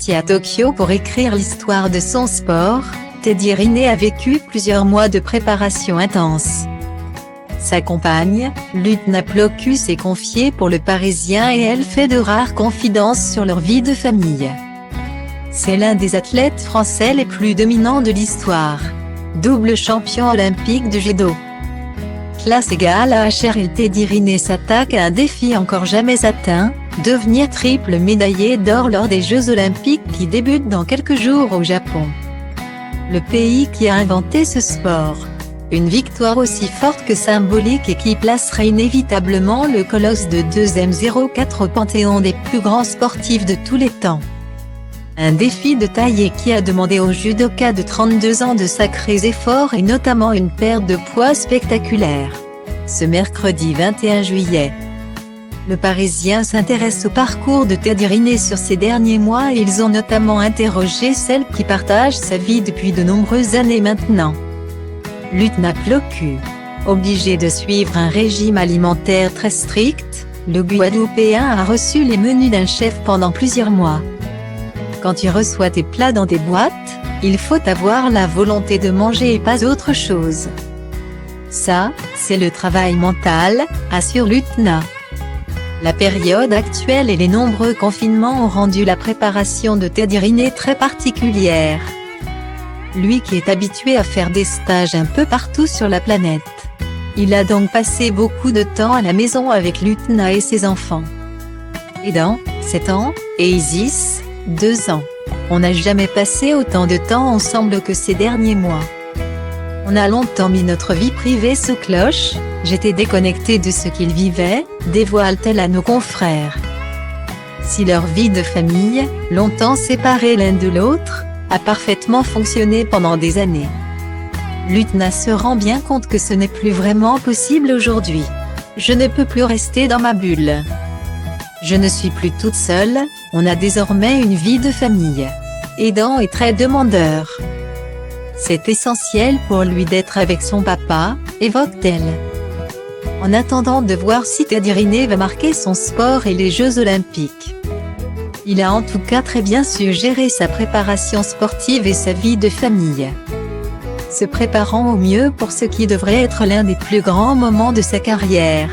parti à Tokyo pour écrire l'histoire de son sport, Teddy Riner a vécu plusieurs mois de préparation intense. Sa compagne, Lutna Plokus, est confiée pour Le Parisien et elle fait de rares confidences sur leur vie de famille. C'est l'un des athlètes français les plus dominants de l'histoire. Double champion olympique de judo. Classe égale à HRL, Teddy Riner s'attaque à un défi encore jamais atteint, devenir triple médaillé d'or lors des Jeux Olympiques qui débutent dans quelques jours au Japon. Le pays qui a inventé ce sport. Une victoire aussi forte que symbolique et qui placerait inévitablement le colosse de 2m04 au panthéon des plus grands sportifs de tous les temps. Un défi de taille et qui a demandé au judoka de 32 ans de sacrés efforts et notamment une perte de poids spectaculaire. Ce mercredi 21 juillet. Le Parisien s'intéresse au parcours de Teddy Riner sur ces derniers mois et ils ont notamment interrogé celle qui partage sa vie depuis de nombreuses années maintenant. Lutna Plokus. Obligé de suivre un régime alimentaire très strict, le Guadeloupéen a reçu les menus d'un chef pendant plusieurs mois. Quand tu reçois tes plats dans des boîtes, il faut avoir la volonté de manger et pas autre chose. Ça, c'est le travail mental, assure Lutna. La période actuelle et les nombreux confinements ont rendu la préparation de Teddy Riner très particulière. Lui qui est habitué à faire des stages un peu partout sur la planète. Il a donc passé beaucoup de temps à la maison avec Lutna et ses enfants. Aidan, 7 ans, et Isis, 2 ans. On n'a jamais passé autant de temps ensemble que ces derniers mois. On a longtemps mis notre vie privée sous cloche, j'étais déconnectée de ce qu'ils vivaient, dévoile-t-elle à nos confrères. Si leur vie de famille, longtemps séparée l'un de l'autre, a parfaitement fonctionné pendant des années. Lutna se rend bien compte que ce n'est plus vraiment possible aujourd'hui. Je ne peux plus rester dans ma bulle. Je ne suis plus toute seule, on a désormais une vie de famille. Aidan est très demandeur. C'est essentiel pour lui d'être avec son papa, évoque-t-elle. En attendant de voir si Teddy Riner va marquer son sport et les Jeux Olympiques. Il a en tout cas très bien su gérer sa préparation sportive et sa vie de famille. Se préparant au mieux pour ce qui devrait être l'un des plus grands moments de sa carrière.